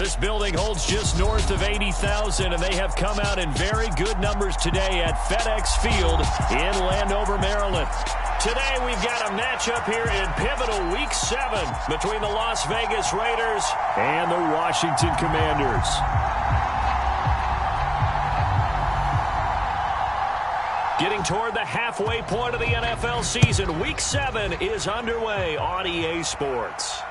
This building holds just north of 80,000, and they have come out in very good numbers today at FedEx Field in Landover, Maryland. Today we've got a matchup here in pivotal Week 7 between the Las Vegas Raiders and the Washington Commanders. Getting toward the halfway point of the NFL season, Week 7 is underway on EA Sports.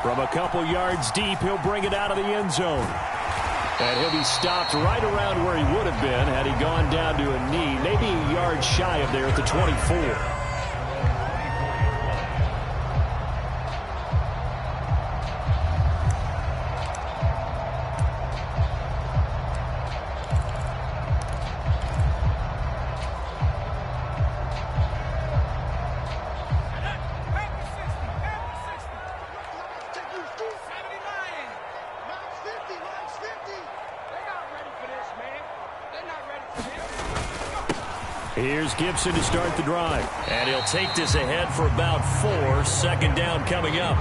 From a couple yards deep, he'll bring it out of the end zone. And he'll be stopped right around where he would have been had he gone down to a knee, maybe a yard shy of there at the 24. Here's Gibson to start the drive. And he'll take this ahead for about 4. Second down coming up.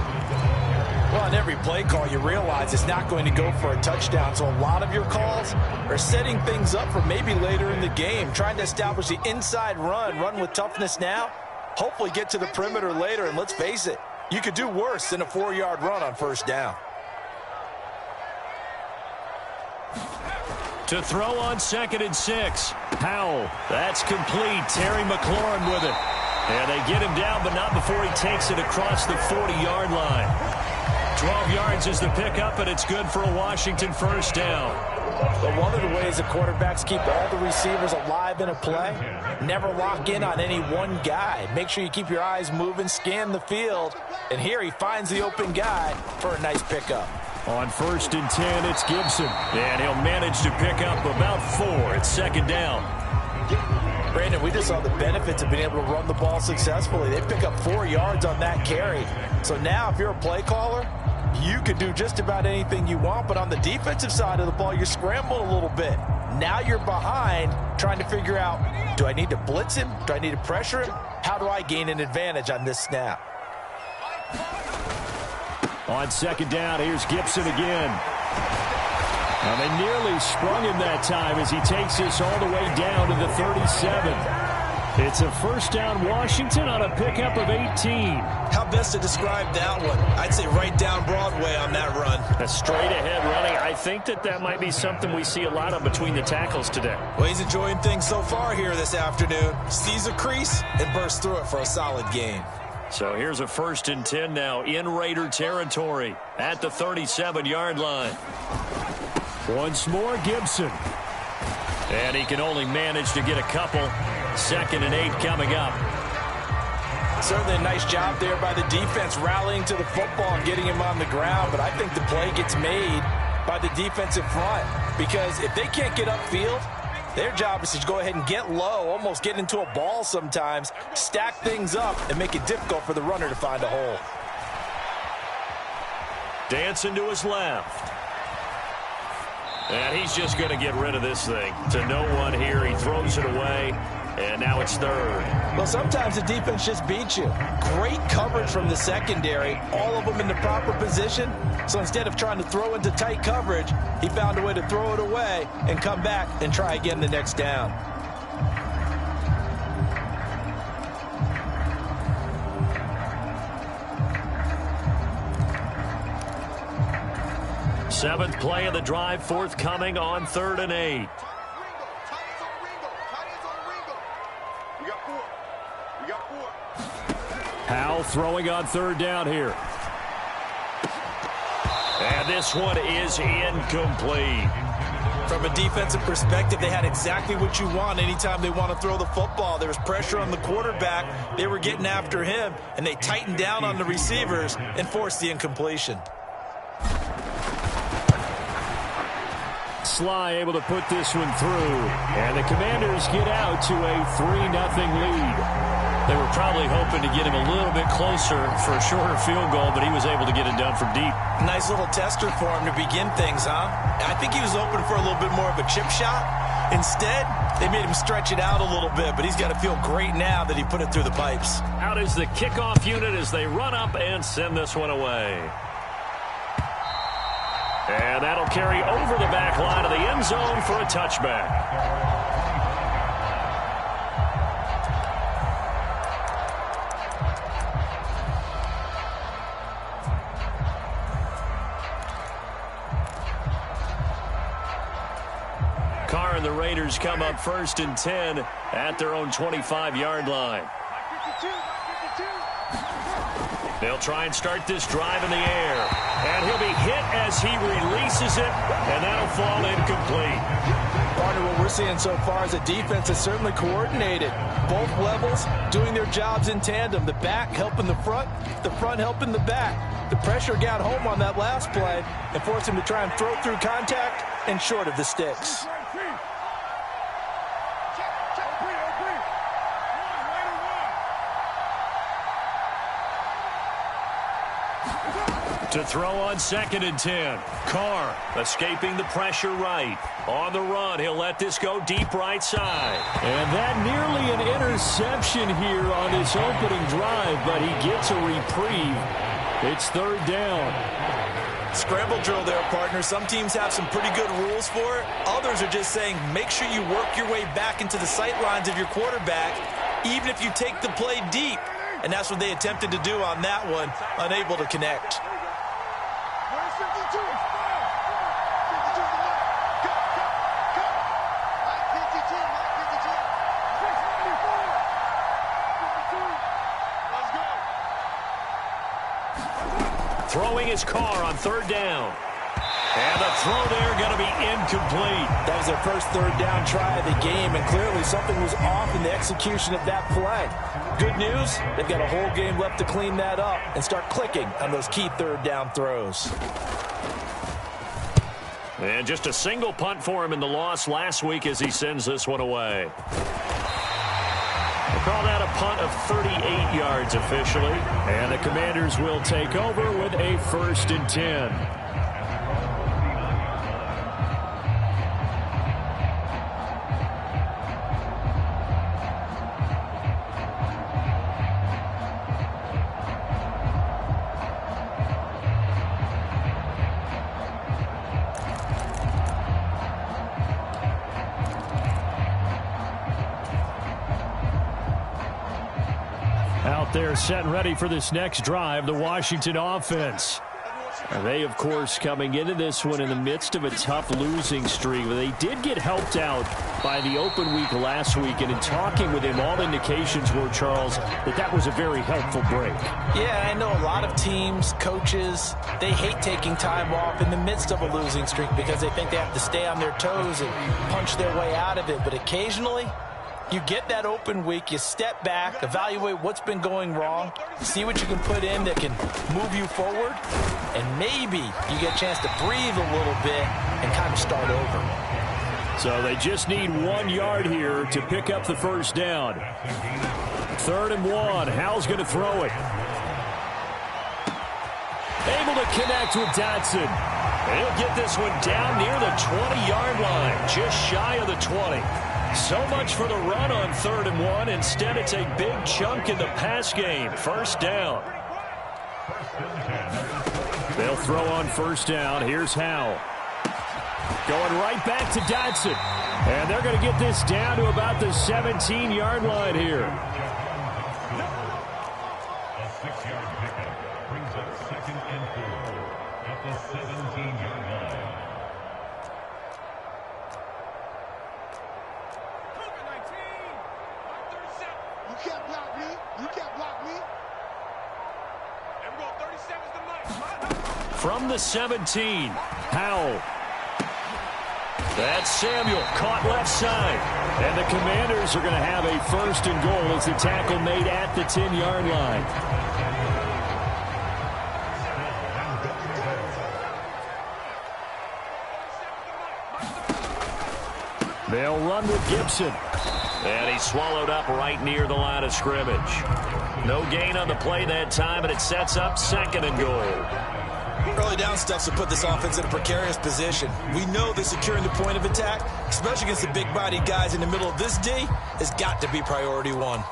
Well, on every play call, you realize it's not going to go for a touchdown. So a lot of your calls are setting things up for maybe later in the game, trying to establish the inside run with toughness now, hopefully get to the perimeter later. And let's face it, you could do worse than a 4-yard run on first down. To throw on 2nd and 6. Powell. That's complete. Terry McLaurin with it. And they get him down, but not before he takes it across the 40-yard line. 12 yards is the pickup, and it's good for a Washington first down. But one of the ways the quarterbacks keep all the receivers alive in a play, never lock in on any one guy. Make sure you keep your eyes moving, scan the field. And here he finds the open guy for a nice pickup. On 1st and 10, it's Gibson. And he'll manage to pick up about 4. It's second down. Brandon, we just saw the benefits of being able to run the ball successfully. They pick up 4 yards on that carry. So now if you're a play caller, you can do just about anything you want. But on the defensive side of the ball, you're scrambling a little bit. Now you're behind trying to figure out, do I need to blitz him? Do I need to pressure him? How do I gain an advantage on this snap? On second down, here's Gibson again. And they nearly sprung him that time as he takes this all the way down to the 37. It's a first down Washington on a pickup of 18. How best to describe that one? I'd say right down Broadway on that run. A straight ahead running. I think that might be something we see a lot of between the tackles today. Well, he's enjoying things so far here this afternoon. Sees a crease and bursts through it for a solid gain. So here's a 1st and 10 now in Raider territory at the 37-yard line. Once more, Gibson. And he can only manage to get a couple. 2nd and 8 coming up. Certainly a nice job there by the defense rallying to the football and getting him on the ground. But I think the play gets made by the defensive front. Because if they can't get upfield, their job is to go ahead and get low, almost get into a ball sometimes, stack things up, and make it difficult for the runner to find a hole. Dancing to his left. And he's just going to get rid of this thing. To no one here. He throws it away, and now it's 3rd. Well, sometimes the defense just beats you. Great coverage from the secondary, all of them in the proper position. So instead of trying to throw into tight coverage, he found a way to throw it away and come back and try again the next down. Seventh play of the drive, forthcoming on 3rd and 8. Powell throwing on 3rd down here. And this one is incomplete. From a defensive perspective, they had exactly what you want anytime they want to throw the football. There was pressure on the quarterback. They were getting after him, and they tightened down on the receivers and forced the incompletion. Sly able to put this one through. And the Commanders get out to a 3-0 lead. They were probably hoping to get him a little bit closer for a shorter field goal, but he was able to get it done from deep. Nice little tester for him to begin things, huh? I think he was open for a little bit more of a chip shot. Instead, they made him stretch it out a little bit, but he's got to feel great now that he put it through the pipes. Out is the kickoff unit as they run up and send this one away. And that'll carry over the back line of the end zone for a touchback. Carr and the Raiders come up 1st and 10 at their own 25-yard line. They'll try and start this drive in the air. And he'll be hit as he releases it, and that'll fall incomplete. Partner, what we're seeing so far is a defense that's certainly coordinated. Both levels doing their jobs in tandem. The back helping the front helping the back. The pressure got home on that last play and forced him to try and throw through contact and short of the sticks. To throw on 2nd and 10. Carr escaping the pressure right. On the run, he'll let this go deep right side. And that nearly an interception here on this opening drive, but he gets a reprieve. It's 3rd down. Scramble drill there, partner. Some teams have some pretty good rules for it. Others are just saying make sure you work your way back into the sight lines of your quarterback, even if you take the play deep. And that's what they attempted to do on that one, unable to connect. Throwing his Carr on 3rd down. And the throw there going to be incomplete. That was their first 3rd down try of the game, and clearly something was off in the execution of that play. Good news, they've got a whole game left to clean that up and start clicking on those key 3rd down throws. And just a single punt for him in the loss last week as he sends this one away. We'll call that a punt of 38 yards officially. And the Commanders will take over with a 1st and 10. They're set and ready for this next drive, the Washington offense. They, of course, coming into this one in the midst of a tough losing streak. They did get helped out by the open week last week, and in talking with him, all indications were, Charles, that was a very helpful break. Yeah, I know a lot of teams, coaches, they hate taking time off in the midst of a losing streak because they think they have to stay on their toes and punch their way out of it. But occasionally, you get that open week, you step back, evaluate what's been going wrong, see what you can put in that can move you forward, and maybe you get a chance to breathe a little bit and kind of start over. So they just need 1 yard here to pick up the 1st down. 3rd and 1. Howell's going to throw it. Able to connect with Dotson. He'll get this one down near the 20-yard line, just shy of the 20. So much for the run on 3rd and 1. Instead, it's a big chunk in the pass game. 1st down. They'll throw on 1st down. Here's Howell. Going right back to Dotson. And they're going to get this down to about the 17-yard line here. A 6-yard pickup brings up 2nd and 4 at the 17-yard line. You can't block me. You can't block me. And we're going 30 seconds to From the 17, Howell. That's Samuel, caught left side. And the Commanders are going to have a 1st and goal as the tackle made at the 10-yard line. They'll run with Gibson. And he's swallowed up right near the line of scrimmage. No gain on the play that time, and it sets up 2nd and goal. Early down stuff to put this offense in a precarious position. We know that securing the point of attack, especially against the big-bodied guys in the middle of this D, has got to be priority 1.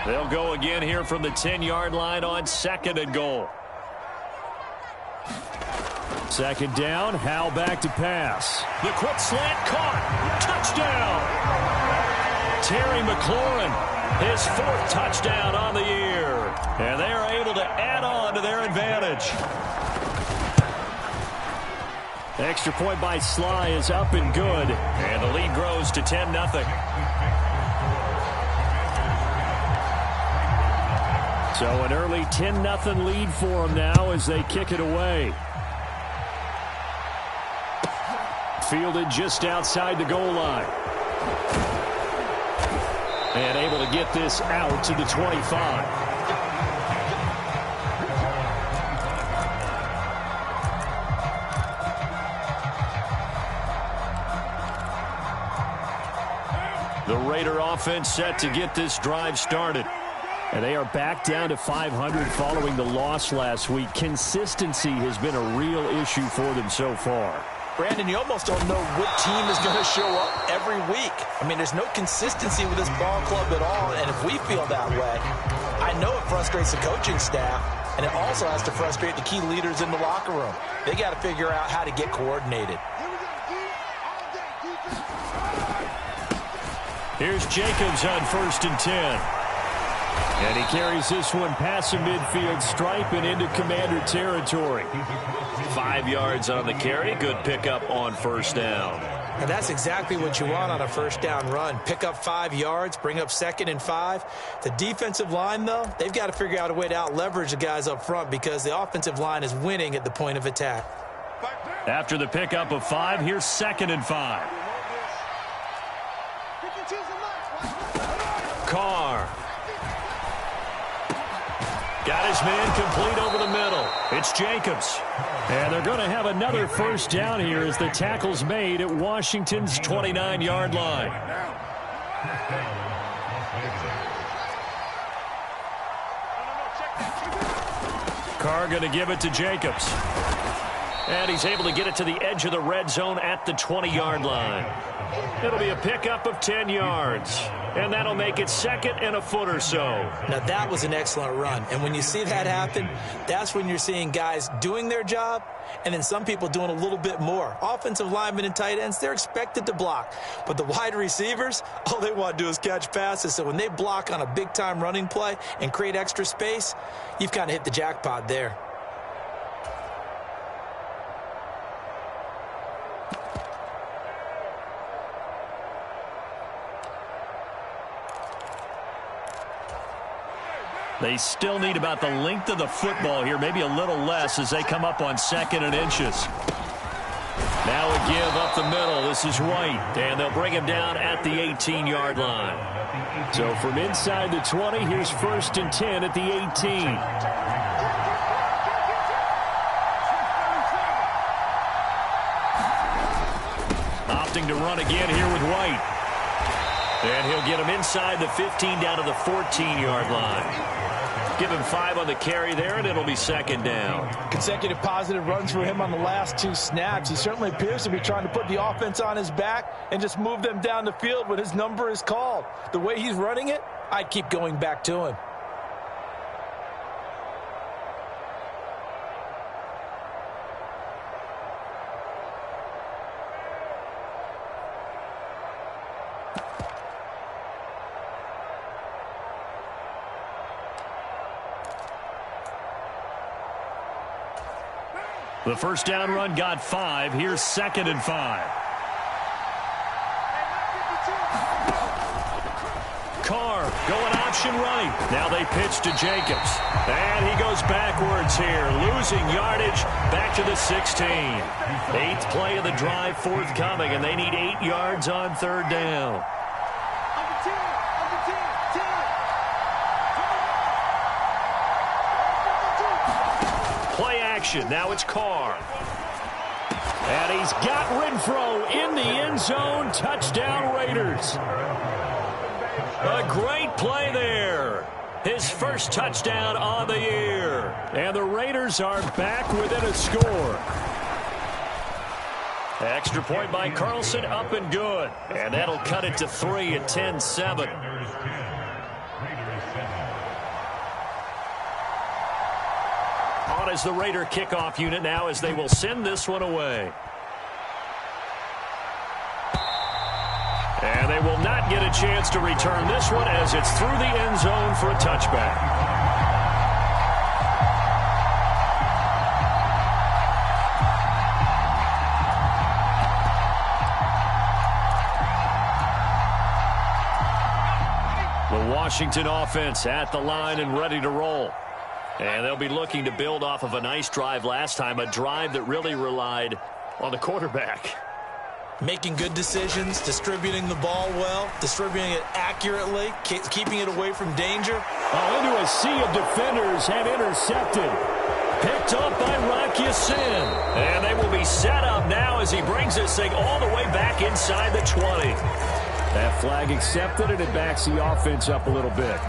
They'll go again here from the 10-yard line on 2nd and goal. 2nd down, Howell back to pass. The quick slant caught. Touchdown! Terry McLaurin, his 4th touchdown on the year. And they are able to add on to their advantage. Extra point by Sly is up and good. And the lead grows to 10-0. So an early 10-0 lead for them now as they kick it away. Fielded just outside the goal line. And able to get this out to the 25. The Raider offense set to get this drive started. And they are back down to 500 following the loss last week. Consistency has been a real issue for them so far. Brandon, you almost don't know what team is going to show up every week. I mean, there's no consistency with this ball club at all, and if we feel that way, I know it frustrates the coaching staff, and it also has to frustrate the key leaders in the locker room. They got to figure out how to get coordinated. Here's Jacobs on 1st and 10. And he carries this one past the midfield stripe and into Commander territory. 5 yards on the carry. Good pickup on 1st down. And that's exactly what you want on a 1st down run. Pick up 5 yards, bring up 2nd and 5. The defensive line, though, they've got to figure out a way to out-leverage the guys up front because the offensive line is winning at the point of attack. After the pickup of 5, here's 2nd and 5. Carr. Got his man complete over the middle. It's Jacobs. And they're going to have another 1st down here as the tackle's made at Washington's 29-yard line. Carr going to give it to Jacobs. And he's able to get it to the edge of the red zone at the 20-yard line. It'll be a pickup of 10 yards. And that'll make it 2nd and a foot or so. Now, that was an excellent run. And when you see that happen, that's when you're seeing guys doing their job and then some people doing a little bit more. Offensive linemen and tight ends, they're expected to block. But the wide receivers, all they want to do is catch passes. So when they block on a big-time running play and create extra space, you've kind of hit the jackpot there. They still need about the length of the football here, maybe a little less as they come up on 2nd and inches. Now a give up the middle. This is White, and they'll bring him down at the 18-yard line. So from inside the 20, here's 1st and 10 at the 18. Opting to run again here with White. And he'll get him inside the 15 down to the 14-yard line. Give him 5 on the carry there, and it'll be 2nd down. Consecutive positive runs for him on the last 2 snaps. He certainly appears to be trying to put the offense on his back and just move them down the field when his number is called. The way he's running it, I'd keep going back to him. The 1st down run got 5. Here's 2nd and 5. Carr going option right. Now they pitch to Jacobs. And he goes backwards here, losing yardage back to the 16. 8th play of the drive forthcoming, and they need 8 yards on 3rd down. Play action. Now it's Carr. And he's got Renfro in the end zone. Touchdown, Raiders. A great play there. His 1st touchdown on the year. And the Raiders are back within a score. Extra point by Carlson, up and good. And that'll cut it to 3 at 10-7. On is the Raider kickoff unit now as they will send this one away. And they will not get a chance to return this one as it's through the end zone for a touchback. The Washington offense at the line and ready to roll. And they'll be looking to build off of a nice drive last time, a drive that really relied on the quarterback. Making good decisions, distributing the ball well, distributing it accurately, keeping it away from danger. Into a sea of defenders and intercepted. Picked up by Rock Ya-Sin. And they will be set up now as he brings this thing all the way back inside the 20. That flag accepted, and it backs the offense up a little bit.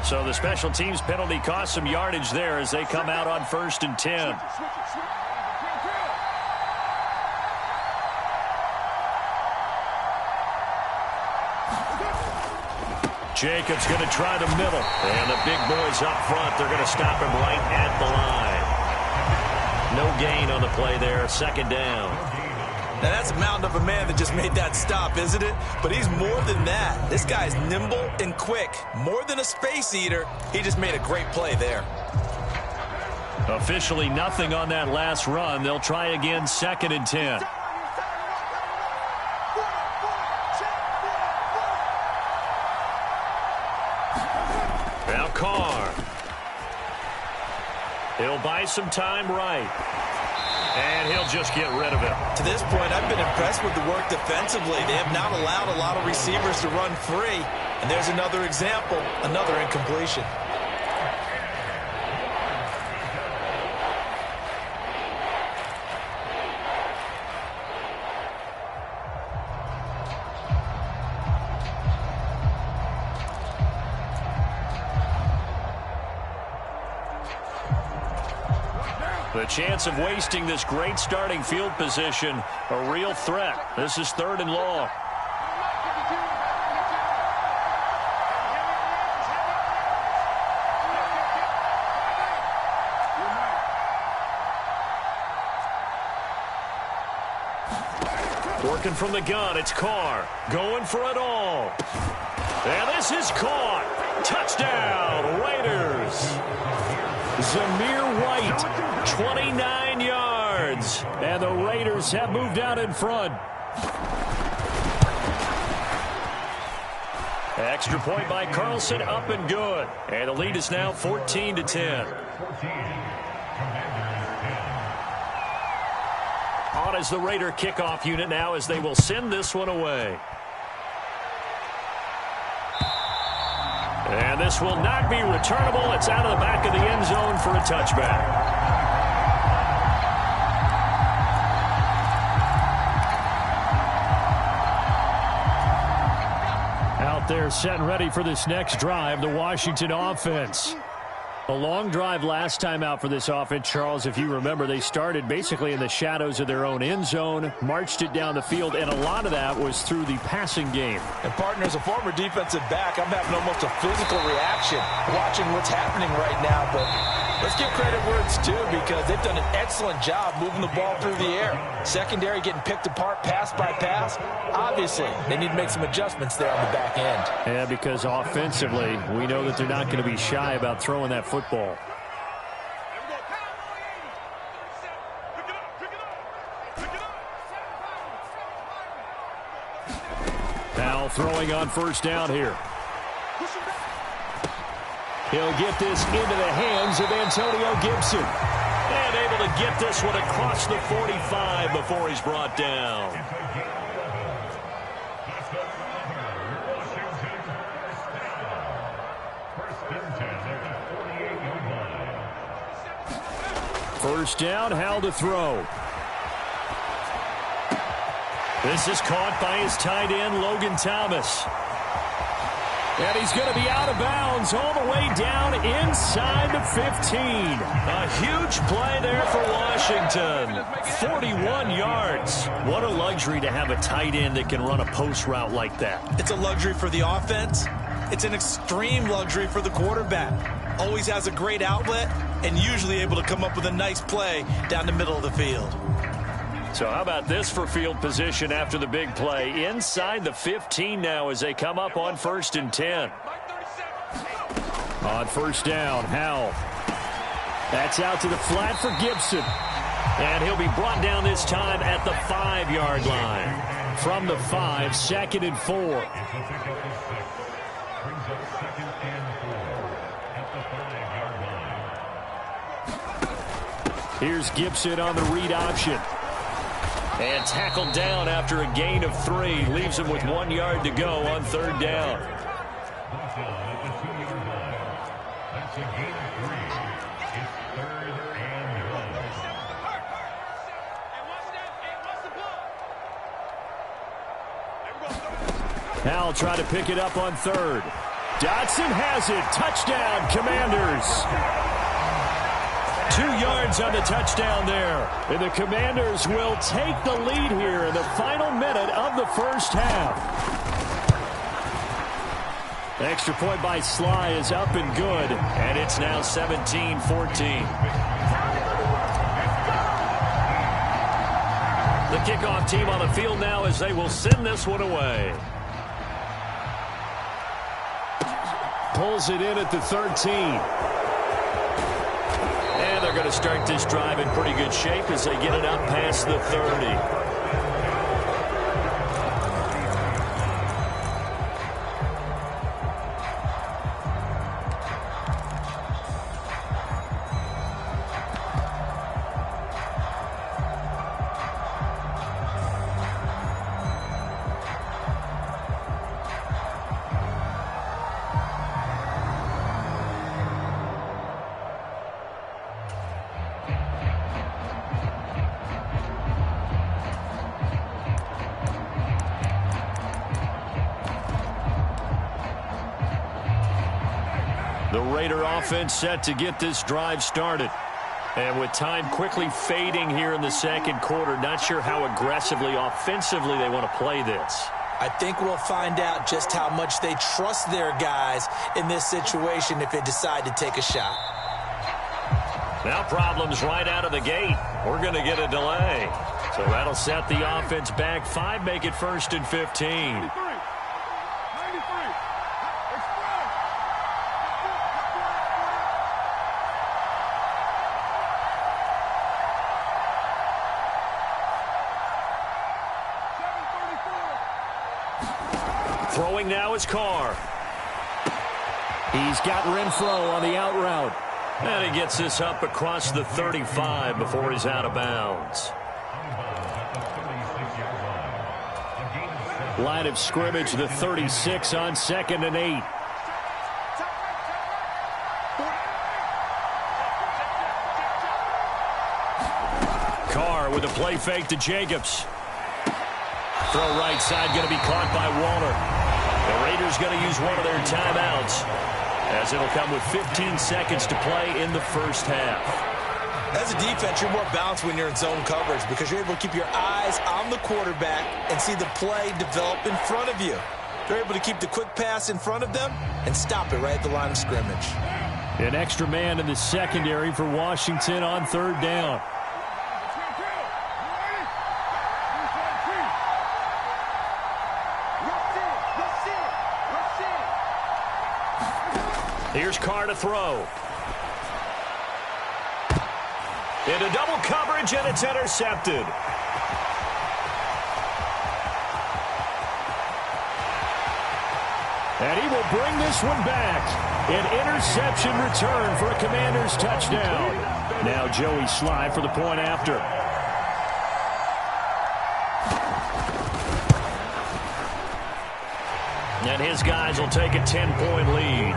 So the special teams penalty cost some yardage there as they come out on 1st and 10. Jacobs going to try the middle. And the big boys up front, they're going to stop him right at the line. No gain on the play there, 2nd down. Now, that's a mountain of a man that just made that stop, isn't it? But he's more than that. This guy's nimble and quick. More than a space eater, he just made a great play there. Officially nothing on that last run. They'll try again, 2nd and 10. Now Carr. He'll buy some time right. And he'll just get rid of it. To this point, I've been impressed with the work defensively. They have not allowed a lot of receivers to run free. And there's another example, another incompletion. The chance of wasting this great starting field position, a real threat. This is 3rd and long. Working from the gun, it's Carr. Going for it all. And this is caught. Touchdown, Raiders. Zamir White, 29 yards. And the Raiders have moved out in front. Extra point by Carlson, up and good. And the lead is now 14-10. On is the Raider kickoff unit now as they will send this one away. And this will not be returnable. It's out of the back of the end zone for a touchback. Out there set and ready for this next drive, the Washington offense. A long drive last time out for this offense, Charles. If you remember, they started basically in the shadows of their own end zone, marched it down the field, and a lot of that was through the passing game. And, partner, as a former defensive back, I'm having almost a physical reaction watching what's happening right now. But let's give credit where it's due because they've done an excellent job moving the ball through the air. Secondary getting picked apart pass by pass. Obviously, they need to make some adjustments there on the back end. Yeah, because offensively, we know that they're not going to be shy about throwing that football. Now throwing on 1st down here. He'll get this into the hands of Antonio Gibson. And able to get this one across the 45 before he's brought down. First down, Hal to throw. This is caught by his tight end, Logan Thomas. And he's going to be out of bounds all the way down inside the 15. A huge play there for Washington. 41 yards. What a luxury to have a tight end that can run a post route like that. It's a luxury for the offense. It's an extreme luxury for the quarterback. Always has a great outlet and usually able to come up with a nice play down the middle of the field. So how about this for field position after the big play? Inside the 15 now as they come up on 1st and 10. On 1st down, Howell. That's out to the flat for Gibson. And he'll be brought down this time at the 5-yard line. From the 5, 2nd and 4. Brings up 2nd and 4 at the 5-yard line. Here's Gibson on the read option. And tackled down after a gain of 3. Leaves him with 1 yard to go on 3rd down. Brought down at the 2-yard line. That's a gain of 3. It's 3rd and 1. Howell trying to pick it up on 3rd. Dotson has it. Touchdown, Commanders. 2 yards on the touchdown there. And the Commanders will take the lead here in the final minute of the 1st half. Extra point by Sly is up and good. And it's now 17-14. The kickoff team on the field now as they will send this one away. Pulls it in at the 13. And they're going to start this drive in pretty good shape as they get it up past the 30. The Raider offense set to get this drive started. And with time quickly fading here in the 2nd quarter, not sure how aggressively, offensively they want to play this. I think we'll find out just how much they trust their guys in this situation if they decide to take a shot. Now problems right out of the gate. We're going to get a delay. So that'll set the offense back 5, make it 1st and 15. Throwing now is Carr. He's got Renfro on the out route. And he gets this up across the 35 before he's out of bounds. Line of scrimmage, the 36 on 2nd and 8. Carr with a play fake to Jacobs. Throw right side going to be caught by Waller. The Raiders going to use one of their timeouts as it'll come with 15 seconds to play in the 1st half. As a defense, you're more balanced when you're in zone coverage because you're able to keep your eyes on the quarterback and see the play develop in front of you. They're able to keep the quick pass in front of them and stop it right at the line of scrimmage. An extra man in the secondary for Washington on 3rd down. Here's Carr to throw. Into double coverage, and it's intercepted. And he will bring this one back. An interception return for a Commanders touchdown. Now Joey Sly for the point after. And his guys will take a 10-point lead.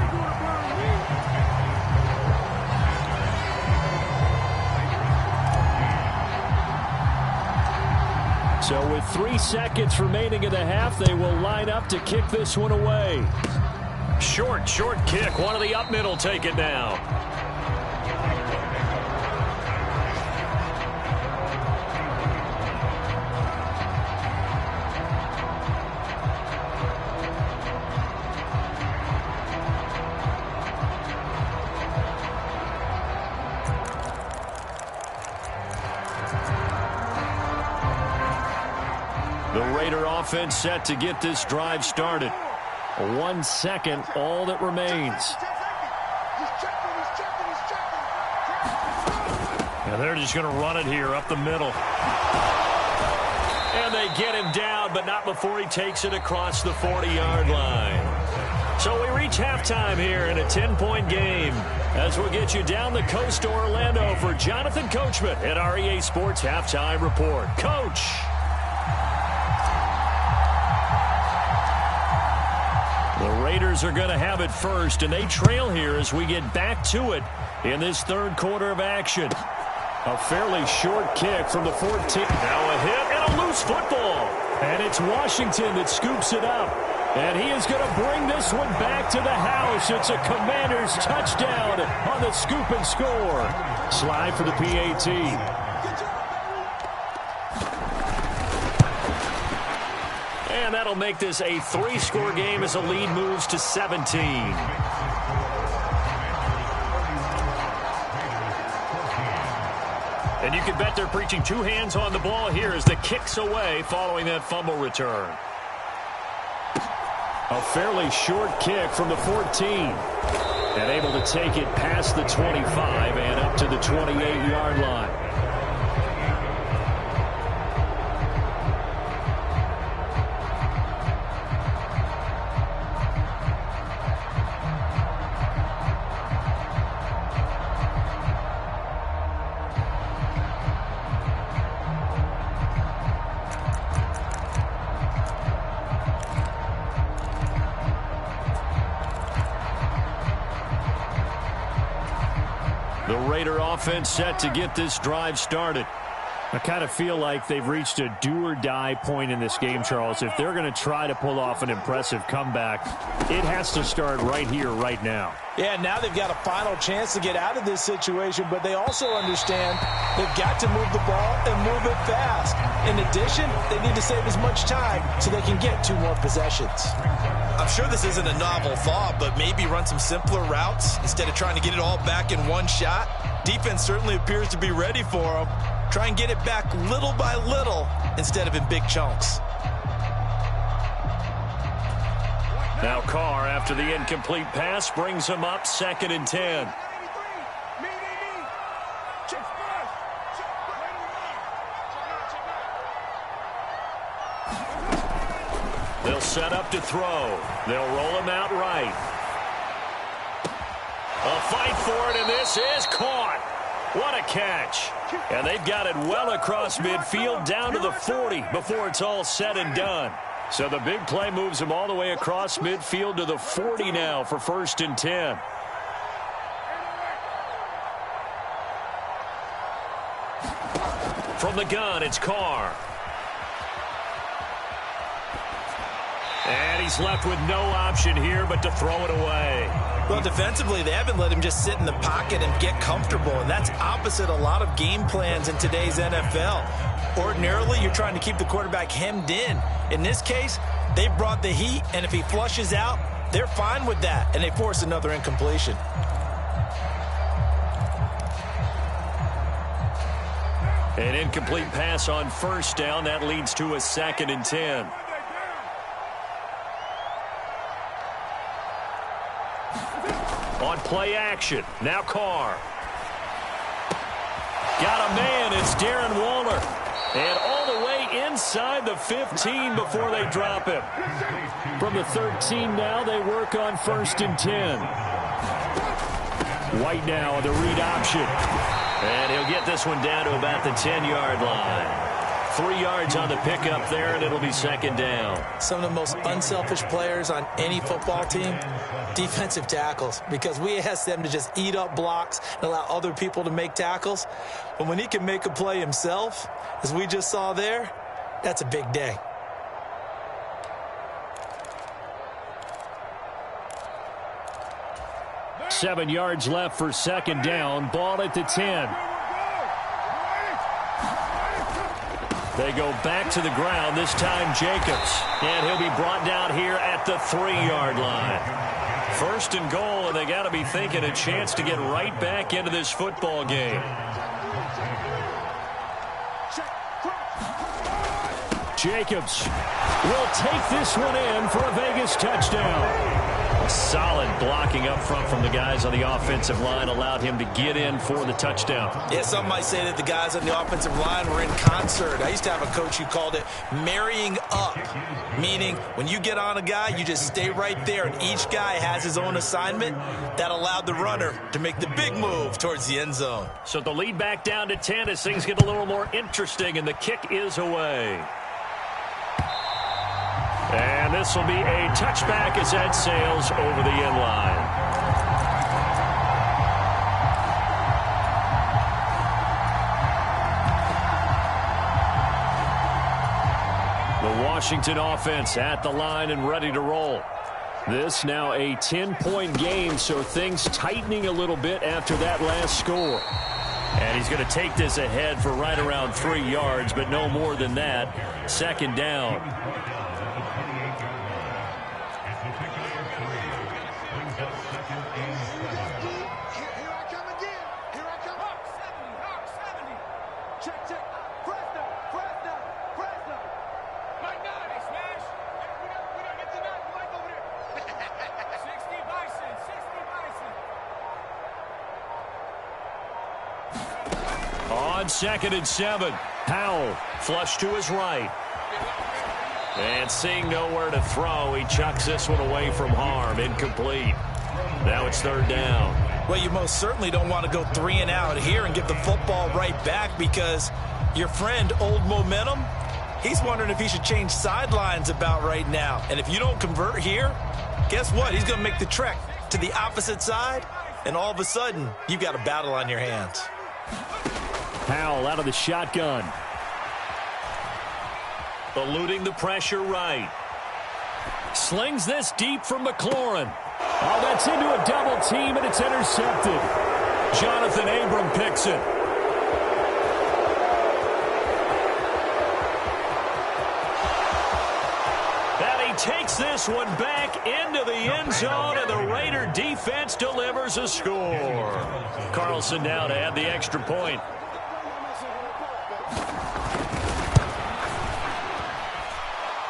So with 3 seconds remaining in the half, they will line up to kick this one away. Short kick. One of the up middle take it now. The Raider offense set to get this drive started. 1 second, all that remains. And they're just going to run it here up the middle. And they get him down, but not before he takes it across the 40-yard line. So we reach halftime here in a 10-point game as we'll get you down the coast to Orlando for Jonathan Coachman at our EA Sports Halftime Report. Coach. The Raiders are going to have it first, and they trail here as we get back to it in this third quarter of action. A fairly short kick from the 14. Now a hit and a loose football. And it's Washington that scoops it up. And he is going to bring this one back to the house. It's a Commanders touchdown on the scoop and score. Slide for the PAT. And that'll make this a 3-score game as the lead moves to 17. And you can bet they're preaching 2 hands on the ball here as the kick's away following that fumble return. A fairly short kick from the 14. And able to take it past the 25 and up to the 28-yard line. The Raider offense set to get this drive started. I kind of feel like they've reached a do-or-die point in this game, Charles. If they're going to try to pull off an impressive comeback, it has to start right here, right now. Yeah, now they've got a final chance to get out of this situation, but they also understand they've got to move the ball and move it fast. In addition, they need to save as much time so they can get 2 more possessions. I'm sure this isn't a novel thought, but maybe run some simpler routes instead of trying to get it all back in one shot. Defense certainly appears to be ready for them. Try and get it back little by little instead of in big chunks. Now Carr, after the incomplete pass, brings him up 2nd and 10. They'll set up to throw. They'll roll him out right. A fight for it, and this is caught. What a catch. And they've got it well across midfield down to the 40 before it's all said and done. So the big play moves him all the way across midfield to the 40 now for 1st and 10. From the gun, it's Carr. And he's left with no option here but to throw it away. Well, defensively, they haven't let him just sit in the pocket and get comfortable, and that's opposite a lot of game plans in today's NFL. Ordinarily, you're trying to keep the quarterback hemmed in. In this case, they brought the heat, and if he flushes out, they're fine with that, and they force another incompletion. An incomplete pass on 1st down. That leads to a 2nd and 10. On play action, now Carr. Got a man, it's Darren Waller. And all the way inside the 15 before they drop him. From the 13 now, they work on 1st and 10. White now on the read option. And he'll get this one down to about the 10-yard line. 3 yards on the pickup there, and it'll be 2nd down. Some of the most unselfish players on any football team, defensive tackles, because we ask them to just eat up blocks and allow other people to make tackles. But when he can make a play himself, as we just saw there, that's a big day. 7 yards left for second down. Ball at the 10. They go back to the ground, this time Jacobs. And he'll be brought down here at the 3-yard line. First and goal, and they got to be thinking a chance to get right back into this football game. Jacobs will take this one in for a Vegas touchdown. Solid blocking up front from the guys on the offensive line allowed him to get in for the touchdown. Yeah, some might say that the guys on the offensive line were in concert. I used to have a coach who called it marrying up, meaning when you get on a guy, you just stay right there, and each guy has his own assignment. That allowed the runner to make the big move towards the end zone. So the lead back down to 10 as things get a little more interesting, and the kick is away. And this will be a touchback as that sails over the end line. The Washington offense at the line and ready to roll. This now a 10-point game, so things tightening a little bit after that last score. And he's going to take this ahead for right around 3 yards, but no more than that. Second down. On 2nd and 7, Powell flush to his right. And seeing nowhere to throw, he chucks this one away from harm. Incomplete. Now it's third down. Well, you most certainly don't want to go 3 and out here and give the football right back, because your friend, Old Momentum, he's wondering if he should change sidelines about right now. And if you don't convert here, guess what? He's going to make the trek to the opposite side, and all of a sudden, you've got a battle on your hands. Powell out of the shotgun. Eluding the pressure right. Slings this deep from McLaurin. Oh, that's into a double team, and it's intercepted. Jonathan Abram picks it. And he takes this one back into the end zone, and the Raider defense delivers a score. Carlson now to add the extra point.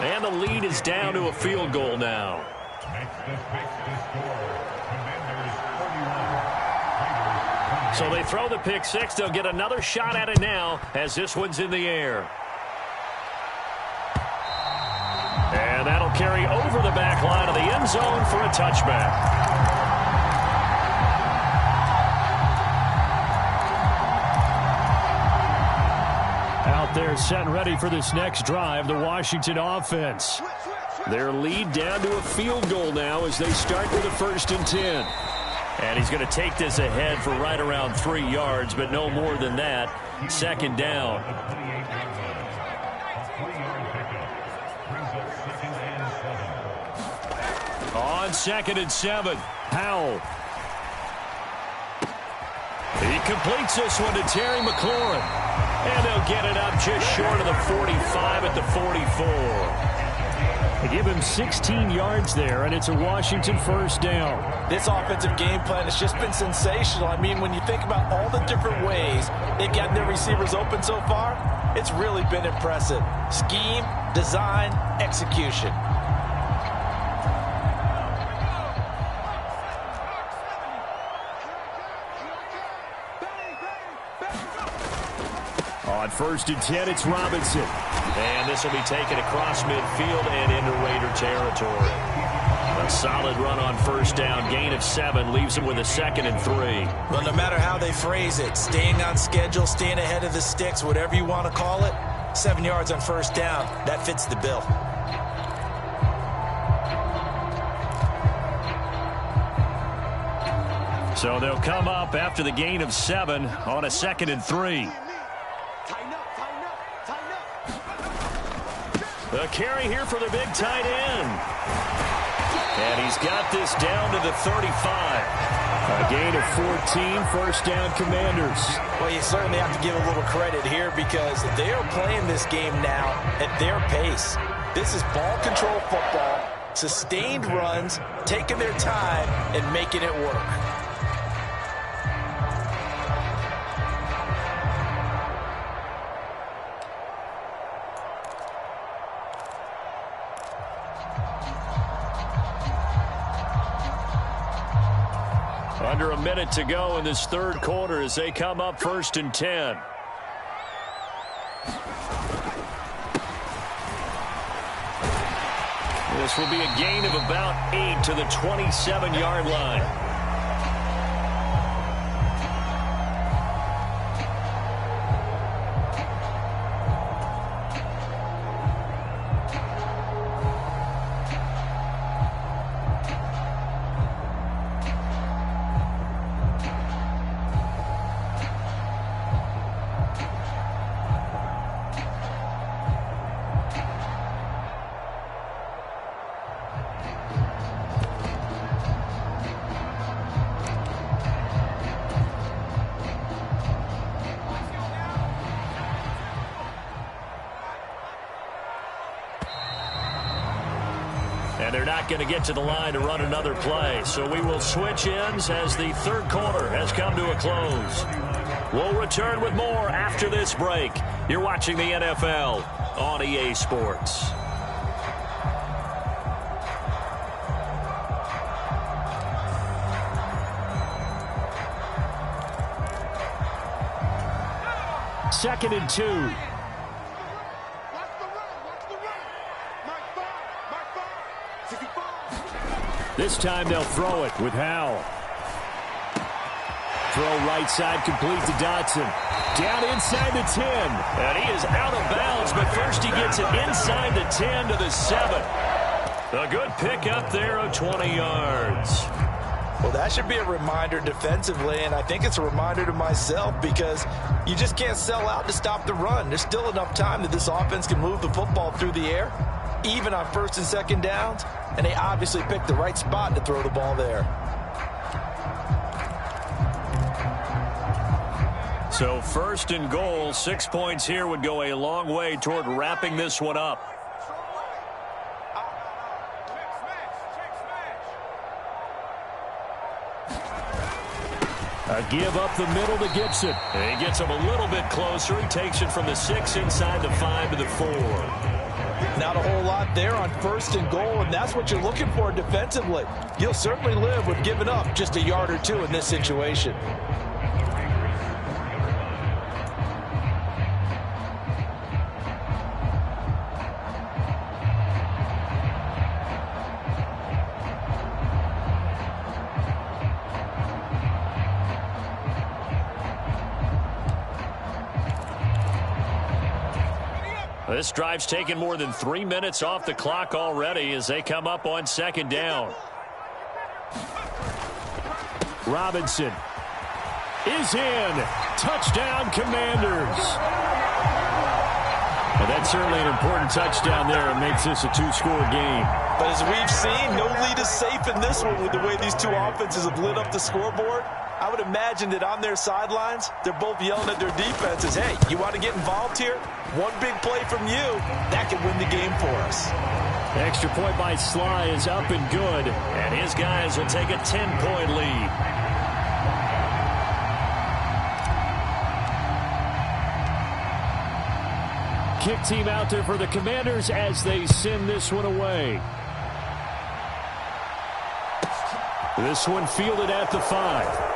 And the lead is down to a field goal now. So they throw the pick six. They'll get another shot at it now as this one's in the air. And that'll carry over the back line of the end zone for a touchback. Out there set and ready for this next drive, the Washington offense. Their lead down to a field goal now as they start with a 1st and 10. And he's going to take this ahead for right around 3 yards, but no more than that. Second down. On 2nd and 7, Powell. He completes this one to Terry McLaurin. And they'll get it up just short of the 45 at the 44. They give him 16 yards there, and it's a Washington 1st down. This offensive game plan has just been sensational. I mean, when you think about all the different ways they've gotten their receivers open so far, it's really been impressive. Scheme, design, execution. On 1st and 10, it's Robinson. And this will be taken across midfield and into Raider territory. A solid run on 1st down. Gain of 7 leaves him with a 2nd and 3. Well, no matter how they phrase it, staying on schedule, staying ahead of the sticks, whatever you want to call it, 7 yards on 1st down, that fits the bill. So they'll come up after the gain of 7 on a 2nd and 3. The carry here for the big tight end. And he's got this down to the 35. A gain of 14, first down Commanders. Well, you certainly have to give a little credit here because they are playing this game now at their pace. This is ball control football, sustained runs, taking their time and making it work. Under a minute to go in this third quarter as they come up 1st and 10. This will be a gain of about 8 to the 27-yard line. And they're not going to get to the line to run another play. So we will switch ends as the third quarter has come to a close. We'll return with more after this break. You're watching the NFL on EA Sports. Second and 2. This time they'll throw it with Howell. Throw right side complete to Dotson. Down inside the 10. And he is out of bounds, but first he gets it inside the 10 to the 7. A good pickup there of 20 yards. Well, that should be a reminder defensively, and I think it's a reminder to myself because you just can't sell out to stop the run. There's still enough time that this offense can move the football through the air, even on 1st and 2nd downs, and they obviously picked the right spot to throw the ball there. So 1st and goal, 6 points here would go a long way toward wrapping this one up. A give up the middle to Gibson. And he gets him a little bit closer. He takes it from the 6 inside the 5 to the 4. Not a whole lot there on 1st and goal, and that's what you're looking for defensively. You'll certainly live with giving up just a yard or two in this situation. This drive's taken more than 3 minutes off the clock already as they come up on 2nd down. Robinson is in. Touchdown, Commanders. Well, that's certainly an important touchdown there. It makes this a 2-score game. But as we've seen, no lead is safe in this one with the way these two offenses have lit up the scoreboard. I would imagine that on their sidelines, they're both yelling at their defenses, hey, you want to get involved here? One big play from you, that can win the game for us. The extra point by Sly is up and good, and his guys will take a 10-point lead. Kick team out there for the Commanders as they send this one away. This one fielded at the 5.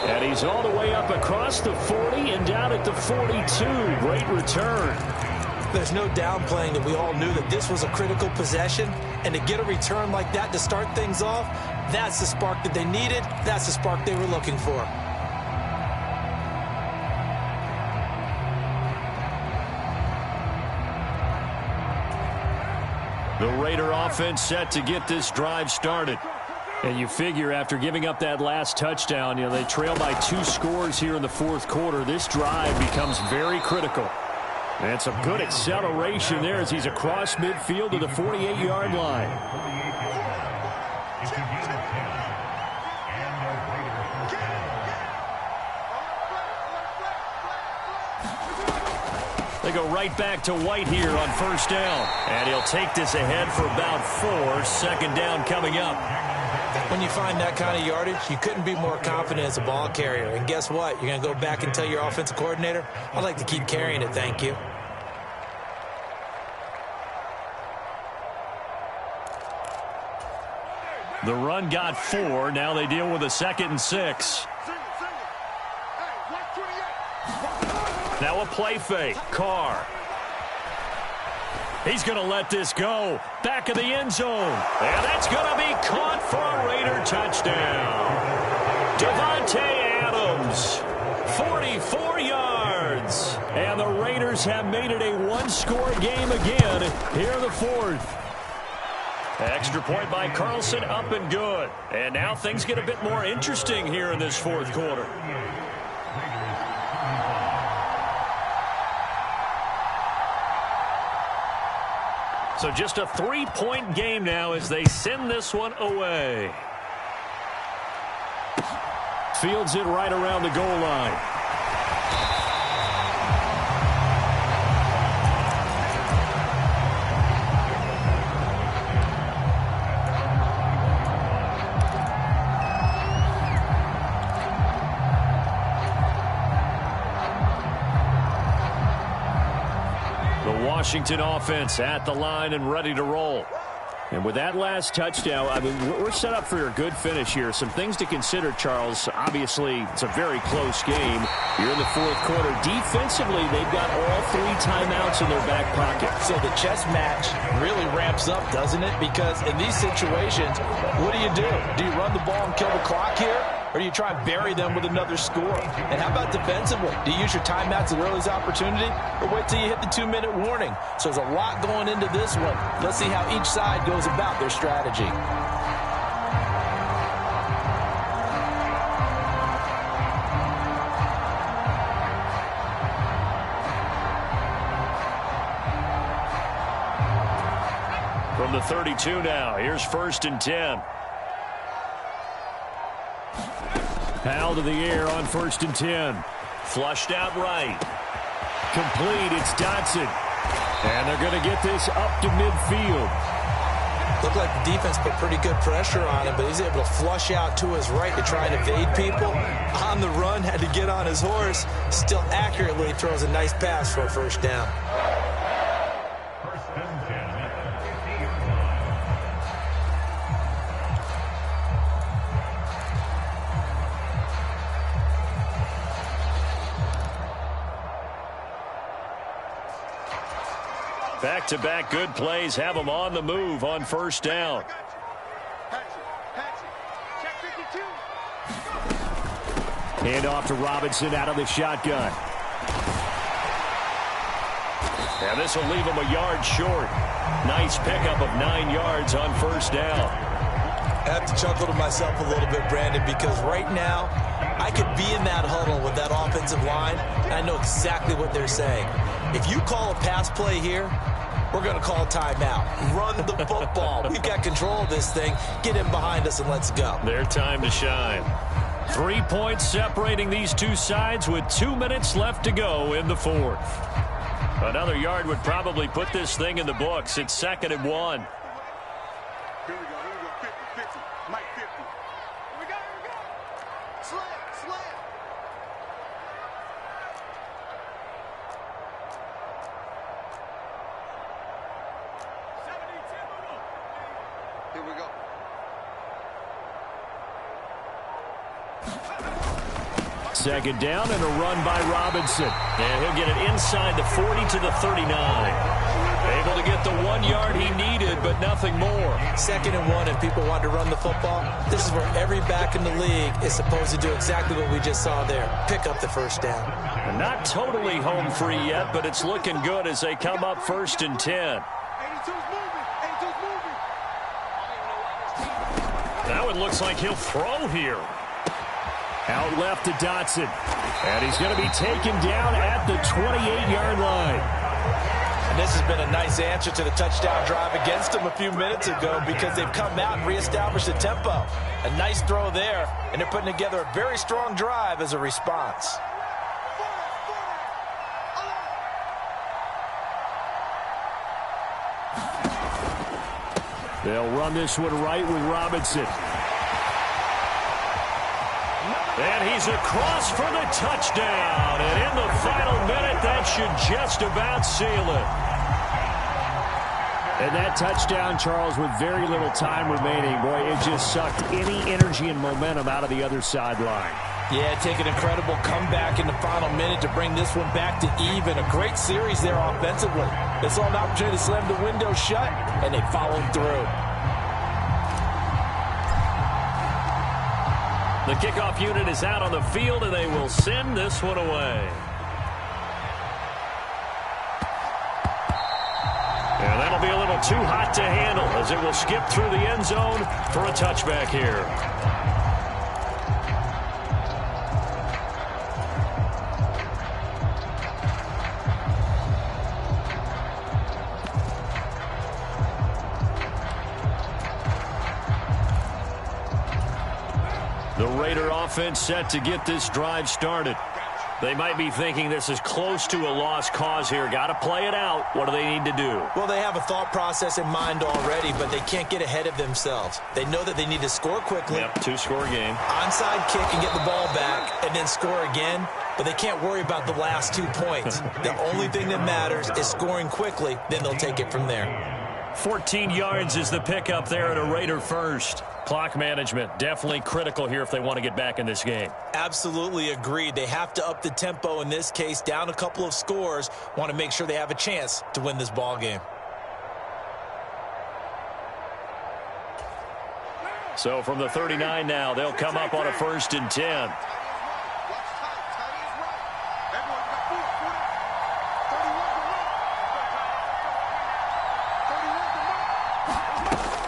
And he's all the way up across the 40 and down at the 42. Great return. There's no downplaying that we all knew that this was a critical possession. And to get a return like that to start things off, that's the spark that they needed. That's the spark they were looking for. The Raider offense set to get this drive started. And you figure after giving up that last touchdown, they trail by 2 scores here in the 4th quarter. This drive becomes very critical. And some good acceleration there as he's across midfield to the 48-yard line. They go right back to White here on first down. And he'll take this ahead for about 4. Second down coming up. When you find that kind of yardage, you couldn't be more confident as a ball carrier. And guess what? You're going to go back and tell your offensive coordinator, I'd like to keep carrying it, thank you. The run got 4. Now they deal with a 2nd and 6. Now a play fake. Carr. He's going to let this go. Back of the end zone. And that's going to be caught for a Raider touchdown. Davante Adams. 44 yards. And the Raiders have made it a one-score game again here in the 4th. Extra point by Carlson, up and good. And now things get a bit more interesting here in this 4th quarter. So just a 3-point game now as they send this one away. Fields it right around the goal line. Washington offense at the line and ready to roll. And with that last touchdown, I mean, we're set up for a good finish here. Some things to consider, Charles. Obviously, it's a very close game. You're in the 4th quarter. Defensively, they've got all 3 timeouts in their back pocket. So the chess match really ramps up, doesn't it? Because in these situations, what do? Do you run the ball and kill the clock here? Or do you try and bury them with another score? And how about defensively? Do you use your timeouts at earliest opportunity? Or wait till you hit the 2-minute warning? So there's a lot going into this one. Let's see how each side goes about their strategy. From the 32 now, here's 1st and 10. Powell to the air on 1st and 10. Flushed out right. Complete, it's Dotson. And they're going to get this up to midfield. Looked like the defense put pretty good pressure on him, but he's able to flush out to his right to try and evade people. On the run, had to get on his horse. Still accurately throws a nice pass for a first down. Back-to-back good plays have them on the move on first down. Hand off to Robinson out of the shotgun. And this will leave him a yard short. Nice pickup of 9 yards on first down. I have to chuckle to myself a little bit, Brandon, because right now I could be in that huddle with that offensive line, and I know exactly what they're saying. If you call a pass play here, we're going to call a timeout. Run the football. We've got control of this thing. Get in behind us and let's go. Their time to shine. 3 points separating these two sides with 2 minutes left to go in the 4th. Another yard would probably put this thing in the books. It's 2nd and 1. Here we go. 50, 50. Mike 50. Here we go. Slam. Here we go. Second down and a run by Robinson. And he'll get it inside the 40 to the 39. Able to get the 1 yard he needed, but nothing more. 2nd and 1, and people want to run the football. This is where every back in the league is supposed to do exactly what we just saw there. Pick up the first down. And not totally home free yet, but it's looking good as they come up 1st and 10. 82's moving. 82's moving. Now it looks like he'll throw here. Out left to Dotson. And he's going to be taken down at the 28-yard line. And this has been a nice answer to the touchdown drive against them a few minutes ago because they've come out and reestablished the tempo. A nice throw there, and they're putting together a very strong drive as a response. They'll run this one right with Robinson. And he's across for the touchdown. And in the final minute, that should just about seal it. And that touchdown, Charles, with very little time remaining, boy, it just sucked any energy and momentum out of the other sideline. Yeah, take an incredible comeback in the final minute to bring this one back to even. A great series there offensively. They saw an opportunity to slam the window shut, and they followed through. The kickoff unit is out on the field, and they will send this one away. And that'll be a little too hot to handle as it will skip through the end zone for a touchback here. The Raider offense set to get this drive started. They might be thinking this is close to a lost cause here. Got to play it out. What do they need to do? Well, they have a thought process in mind already, but they can't get ahead of themselves. They know that they need to score quickly. Yep, two-score game. Onside kick and get the ball back and then score again, but they can't worry about the last 2 points. The only thing that matters is scoring quickly, then they'll take it from there. 14 yards is the pickup there at a Raider first. Clock management definitely critical here if they want to get back in this game. Absolutely agreed. They have to up the tempo in this case, down a couple of scores. Want to make sure they have a chance to win this ball game. So from the 39 now, they'll come up on a 1st and 10.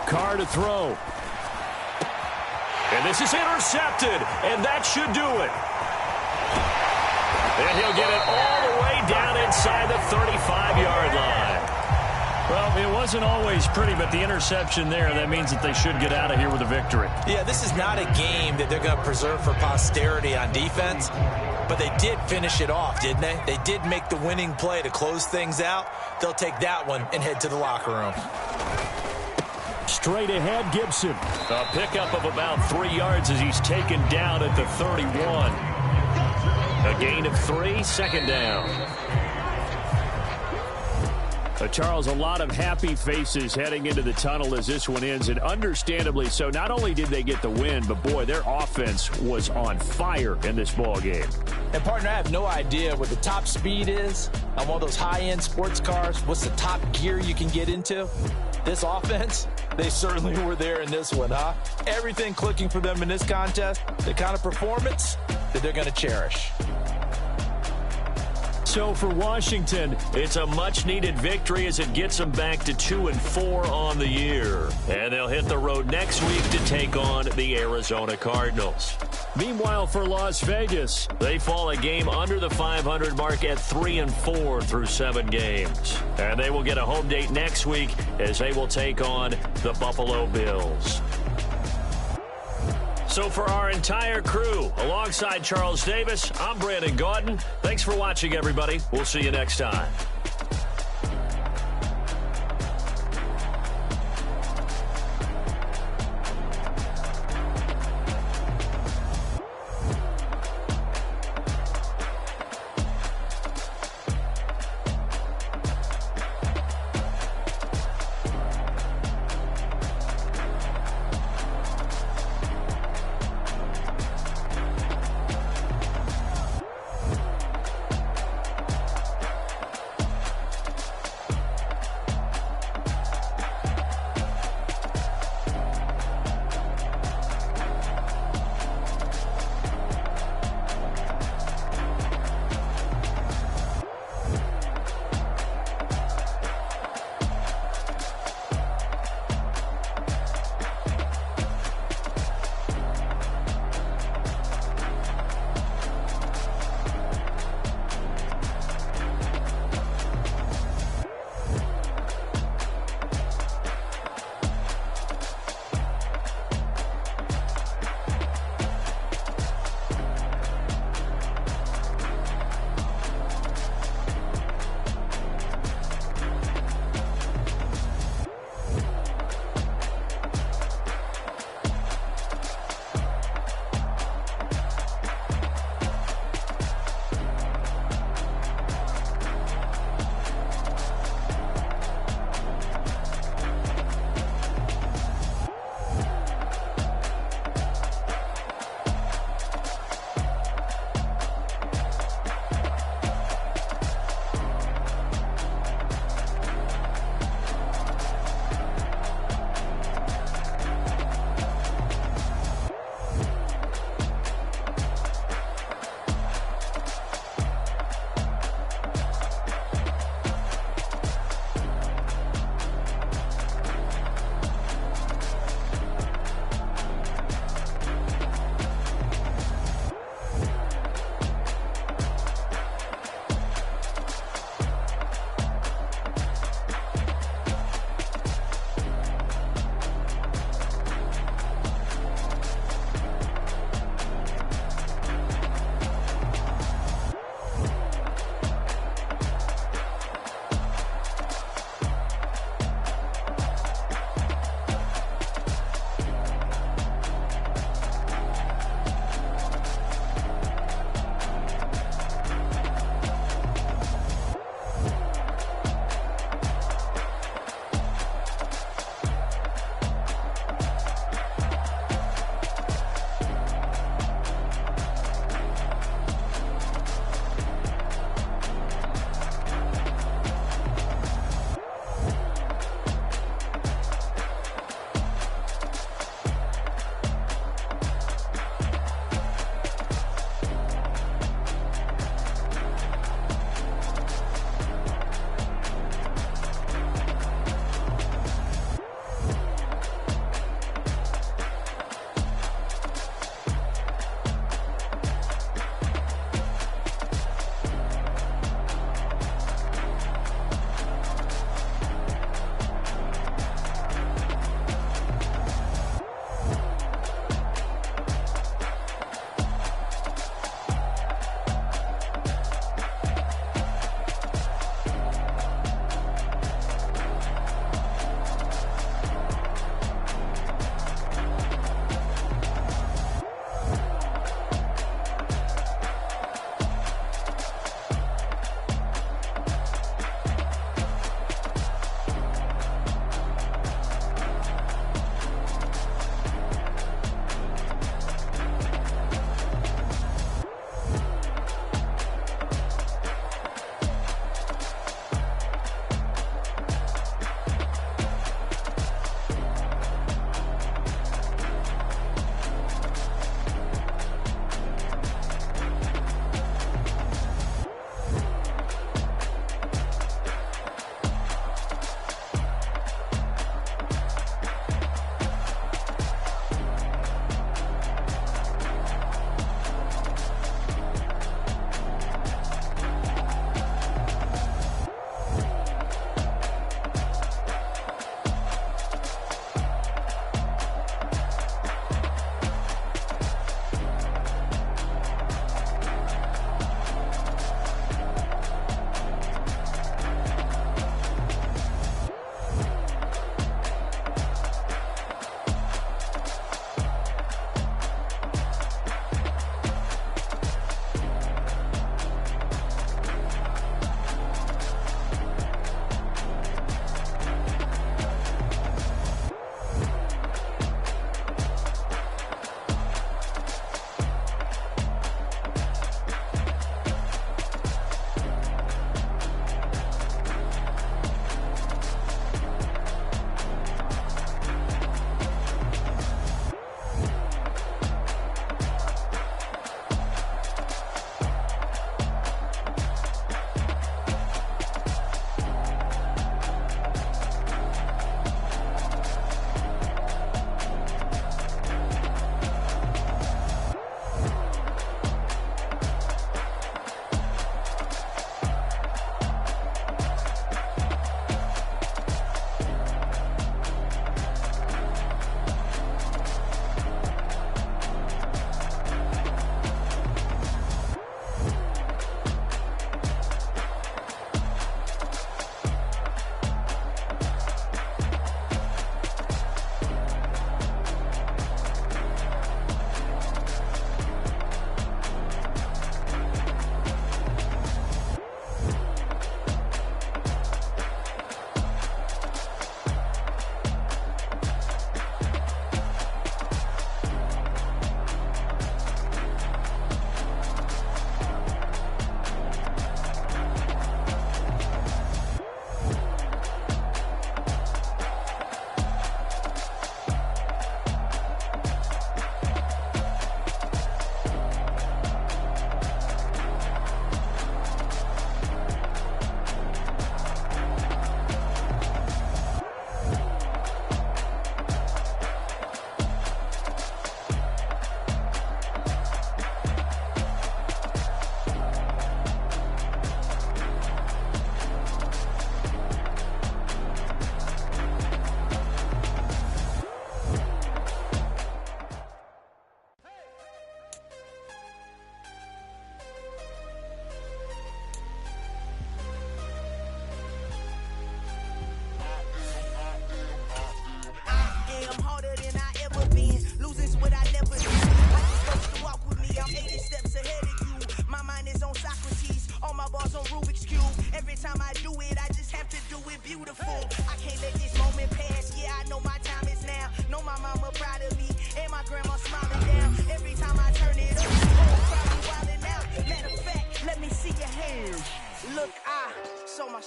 Carr to throw. And this is intercepted, and that should do it. And he'll get it all the way down inside the 35-yard line. Well, it wasn't always pretty, but the interception there, that means that they should get out of here with a victory. Yeah, this is not a game that they're going to preserve for posterity on defense, but they did finish it off, didn't they? They did make the winning play to close things out. They'll take that one and head to the locker room. Straight ahead, Gibson. A pickup of about 3 yards as he's taken down at the 31. A gain of 3, 2nd down. Charles, a lot of happy faces heading into the tunnel as this one ends, and understandably so. Not only did they get the win, but boy, their offense was on fire in this ball game. And partner, I have no idea what the top speed is on one of those high-end sports cars. What's the top gear you can get into? This offense, they certainly were there in this one, huh? Everything clicking for them in this contest, the kind of performance that they're going to cherish. So for Washington, it's a much-needed victory as it gets them back to 2-4 on the year. And they'll hit the road next week to take on the Arizona Cardinals. Meanwhile, for Las Vegas, they fall a game under the 500 mark at 3-4 through 7 games. And they will get a home date next week as they will take on the Buffalo Bills. So for our entire crew, alongside Charles Davis, I'm Brandon Gaudin. Thanks for watching, everybody. We'll see you next time.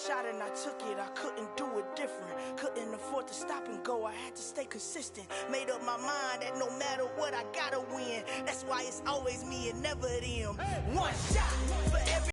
shot and I took it. I couldn't do it different. Couldn't afford to stop and go. I had to stay consistent. Made up my mind that no matter what, I gotta win. That's why it's always me and never them. One shot for every